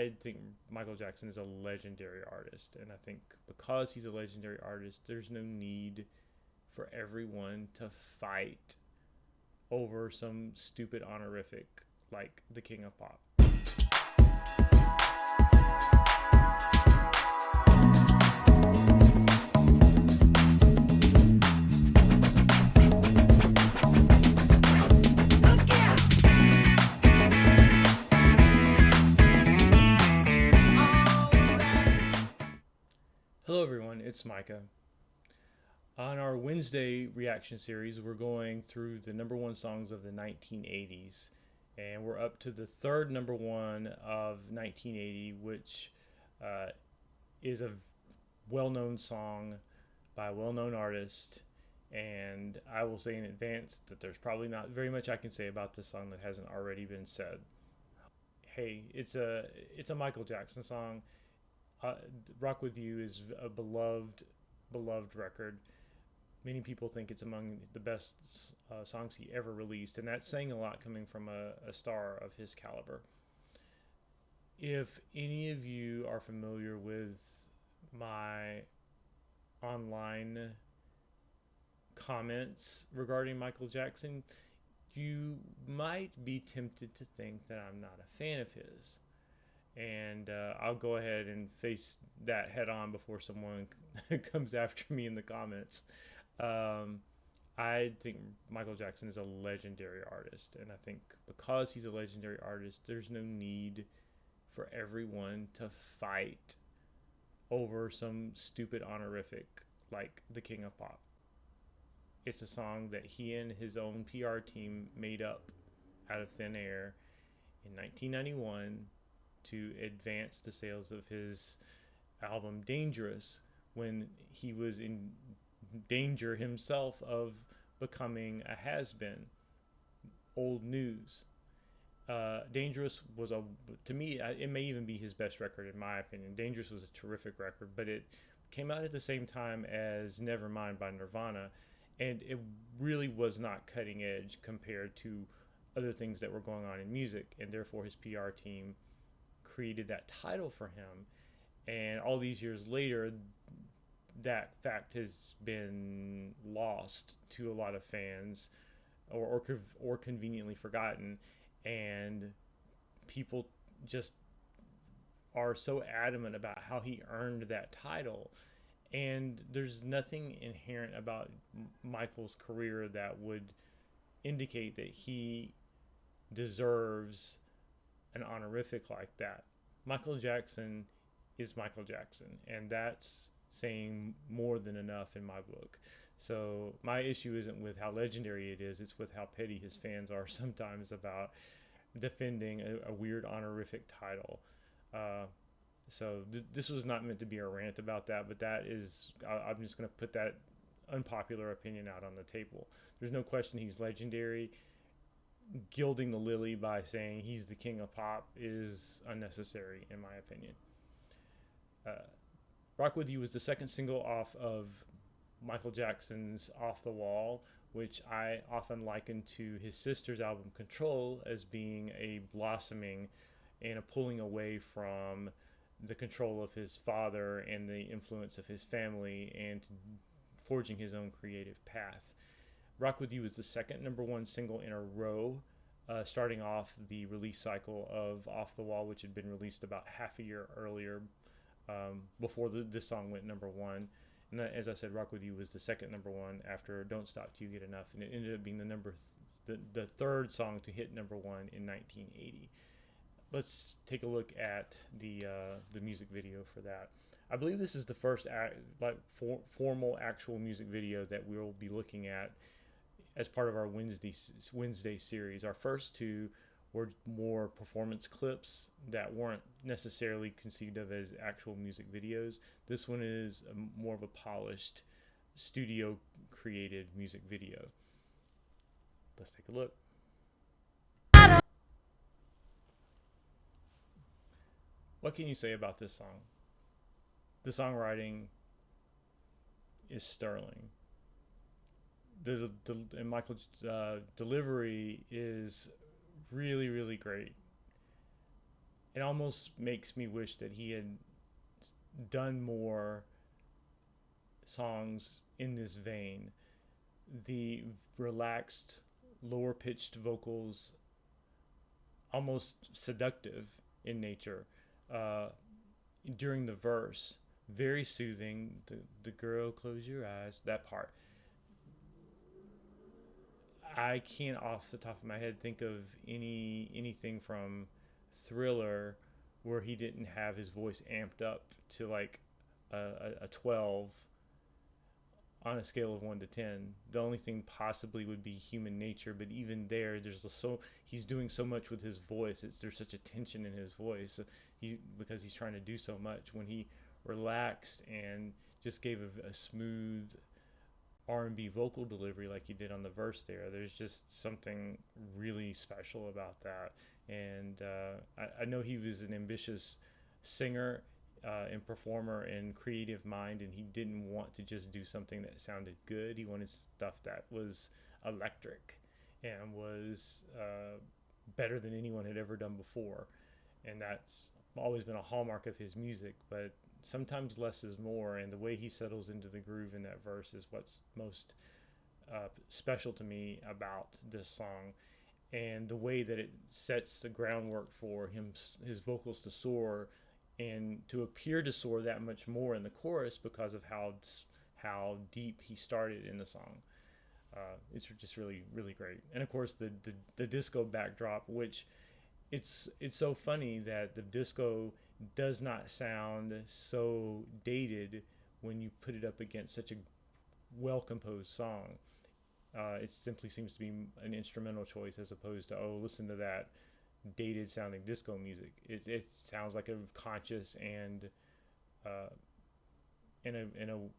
I think Michael Jackson is a legendary artist, and I think because he's a legendary artist, there's no need for everyone to fight over some stupid honorific like the King of Pop. Hello, everyone. It's Micah. On our Wednesday reaction series, we're going through the number one songs of the 1980s, and we're up to the third number one of 1980, which is a well-known song by a well-known artist. And I will say in advance that there's probably not very much I can say about this song that hasn't already been said. Hey, it's a Michael Jackson song. Rock With You is a beloved record. Many people think it's among the best songs he ever released, and that's saying a lot coming from a star of his caliber. If any of you are familiar with my online comments regarding Michael Jackson, you might be tempted to think that I'm not a fan of his. And I'll go ahead and face that head on before someone comes after me in the comments. I think Michael Jackson is a legendary artist, and I think because he's a legendary artist, there's no need for everyone to fight over some stupid honorific like the King of Pop. It's a song that he and his own PR team made up out of thin air in 1991 to advance the sales of his album Dangerous, when he was in danger himself of becoming a has-been, old news. Dangerous was to me, it may even be his best record in my opinion. Dangerous was a terrific record, but it came out at the same time as Nevermind by Nirvana, and it really was not cutting edge compared to other things that were going on in music, and therefore his PR team created that title for him. And all these years later, that fact has been lost to a lot of fans, or conveniently forgotten, and people just are so adamant about how he earned that title. And there's nothing inherent about Michael's career that would indicate that he deserves an honorific like that. Michael Jackson is Michael Jackson, and that's saying more than enough in my book. So my issue isn't with how legendary it is, it's with how petty his fans are sometimes about defending a weird honorific title. This was not meant to be a rant about that, but that is, I'm just going to put that unpopular opinion out on the table. There's no question he's legendary. Gilding the lily by saying he's the King of Pop is unnecessary, in my opinion. Rock With You was the second single off of Michael Jackson's Off the Wall, which I often liken to his sister's album Control as being a blossoming and a pulling away from the control of his father and the influence of his family, and forging his own creative path. Rock With You was the second number one single in a row, starting off the release cycle of Off the Wall, which had been released about half a year earlier, before this song went number one. And as I said, Rock With You was the second number one after Don't Stop Till You Get Enough, and it ended up being the third song to hit number one in 1980. Let's take a look at the music video for that. I believe this is the first formal actual music video that we'll be looking at as part of our Wednesday series. Our first two were more performance clips that weren't necessarily conceived of as actual music videos. This one is more of a polished, studio created music video. Let's take a look. What can you say about this song? The songwriting is sterling. And Michael's delivery is really, really great. it almost makes me wish that he had done more songs in this vein. The relaxed, lower pitched vocals, almost seductive in nature, uh, during the verse, very soothing. The girl, close your eyes, that part. I can't off the top of my head think of anything from Thriller where he didn't have his voice amped up to like a 12 on a scale of 1 to 10. The only thing possibly would be Human Nature, but even there, he's doing so much with his voice. There's such a tension in his voice, because he's trying to do so much. When he relaxed and just gave a smooth R&B vocal delivery like he did on the verse there's just something really special about that. And I know he was an ambitious singer and performer and creative mind, and he didn't want to just do something that sounded good. He wanted stuff that was electric and was better than anyone had ever done before. And that's always been a hallmark of his music, but sometimes less is more, and the way he settles into the groove in that verse is what's most special to me about this song, and the way that it sets the groundwork for his vocals to soar and to appear to soar that much more in the chorus because of how deep he started in the song. It's just really, really great. And of course the disco backdrop, which it's so funny that the disco does not sound so dated when you put it up against such a well composed song. It simply seems to be an instrumental choice as opposed to, oh, listen to that dated sounding disco music. It sounds like a conscious and a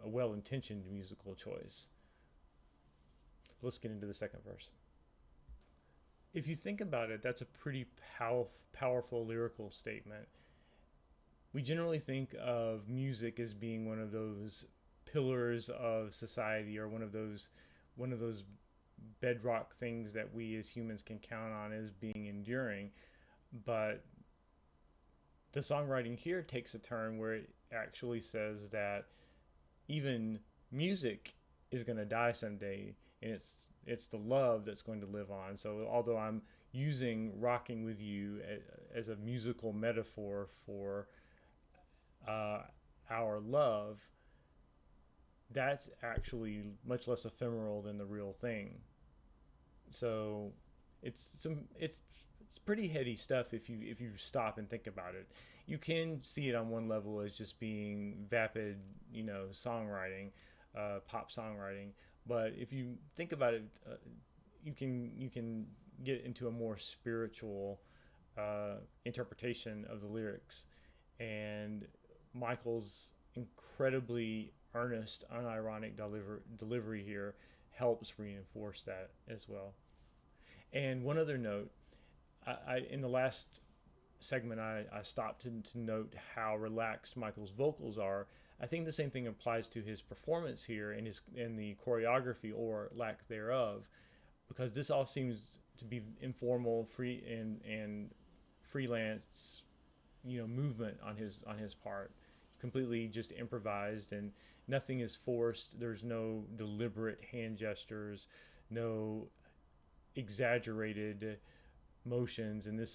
well intentioned musical choice. Let's get into the second verse. If you think about it, that's a pretty powerful lyrical statement. We generally think of music as being one of those pillars of society, or one of those bedrock things that we as humans can count on as being enduring. But the songwriting here takes a turn where it actually says that even music is going to die someday, and it's the love that's going to live on. So although I'm using Rocking With You as a musical metaphor for our love, that's actually much less ephemeral than the real thing. So it's pretty heady stuff if you stop and think about it. You can see it on one level as just being vapid, songwriting, pop songwriting. But if you think about it, you can get into a more spiritual interpretation of the lyrics. And Michael's incredibly earnest, unironic delivery here helps reinforce that as well. And one other note, I in the last segment, I stopped to note how relaxed Michael's vocals are. I think the same thing applies to his performance here in the choreography or lack thereof, because this all seems to be informal, free and freelance, movement on his part, completely just improvised, and nothing is forced. There's no deliberate hand gestures, no exaggerated motions, and this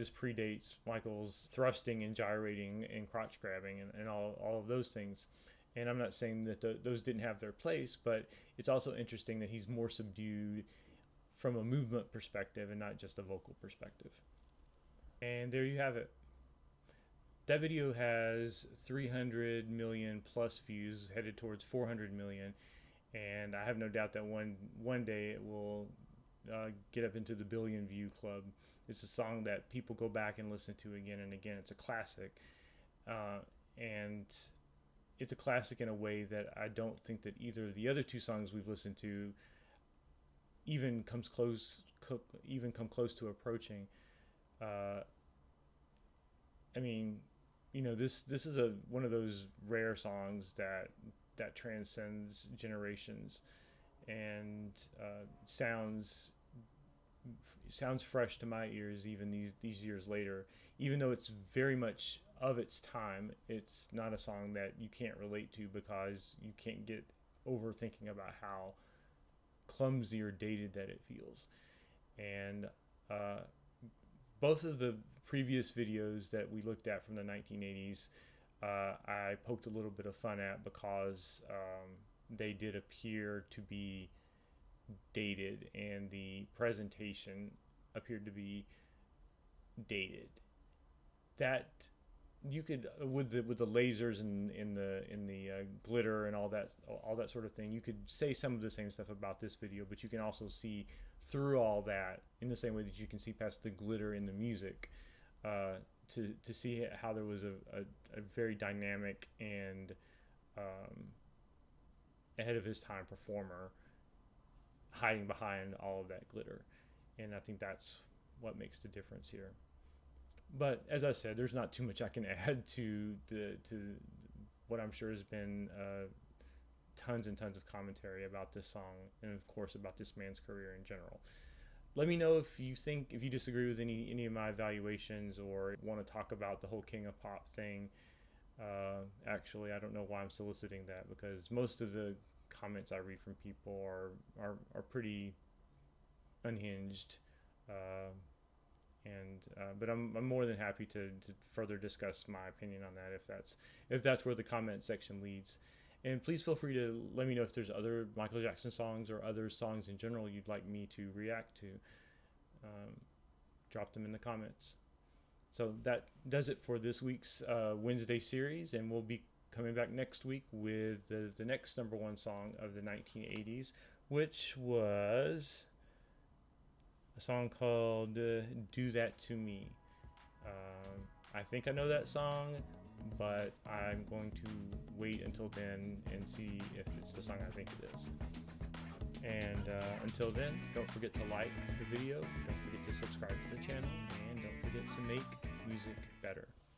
predates Michael's thrusting and gyrating and crotch grabbing and all of those things. And I'm not saying that those didn't have their place, but it's also interesting that he's more subdued from a movement perspective and not just a vocal perspective. And there you have it. That video has 300 million plus views, headed towards 400 million, and I have no doubt that one day it will get up into the billion view club. It's a song that people go back and listen to again and again. It's a classic, and it's a classic in a way that I don't think that either of the other two songs we've listened to even come close to approaching. I mean, this is one of those rare songs that transcends generations and sounds sounds fresh to my ears even these years later. Even though it's very much of its time, it's not a song that you can't relate to because you can't get over thinking about how clumsy or dated that it feels. And both of the previous videos that we looked at from the 1980s, I poked a little bit of fun at because they did appear to be dated and the presentation appeared to be dated. That you could, with the lasers and in the glitter and all that sort of thing, you could say some of the same stuff about this video, but you can also see through all that in the same way that you can see past the glitter in the music, to see how there was a very dynamic and ahead of his time performer hiding behind all of that glitter. And I think that's what makes the difference here. But as I said, there's not too much I can add to what I'm sure has been tons and tons of commentary about this song, and of course about this man's career in general. Let me know if you disagree with any of my evaluations or want to talk about the whole King of Pop thing. Actually, I don't know why I'm soliciting that, because most of the comments I read from people are pretty unhinged. But I'm more than happy to further discuss my opinion on that if that's where the comment section leads. And please feel free to let me know if there's other Michael Jackson songs or other songs in general you'd like me to react to. Drop them in the comments. So that does it for this week's Wednesday series, and we'll be coming back next week with the next number one song of the 1980s, which was a song called Do That To Me. I think I know that song, but I'm going to wait until then and see if it's the song I think it is. And until then, don't forget to like the video, don't forget to subscribe to the channel, and don't forget to make music better.